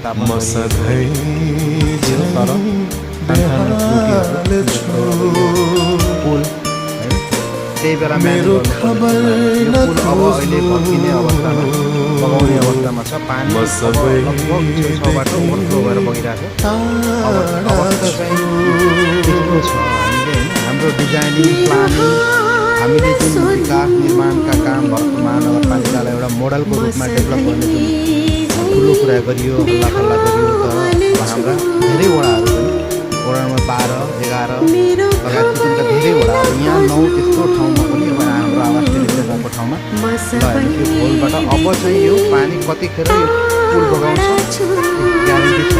व्यवस्थापन गरिएको तर पुल त्यही बेला म्यानेज गर्नु पुल अब अहिले भत्किने अवस्थामा बगाउने अवस्थामा छ। पानी लगभग छेउछाउबाट ओभरफ्लो भएर बगिरहेको छ। अब अवस्था चाहिँ त्यस्तो छ। हामीले होइन हाम्रो डिजाइनिङ प्लानिङ हामीले जुन विकास निर्माणका काम भएको महानगरपालिकालाई एउटा मोडलको रूपमा डेभलप गर्ने जुन ठुलो कुरा गरियो, हल्लाखल्ला गरियो, तर अब हाम्रा धेरै वडाहरू छन्। वडा नम्बर 12, 11 लगायत किसिमका धेरै वडाहरू यहाँ 9 त्यस्तो ठाउँमा पनि अब हाम्रो आवास टेलिभिजन भएको ठाउँमा ल यो होलबाट अब चाहिँ यो पानी कतिखेर यो पुल बगाउँछ ग्यारेन्टी छ।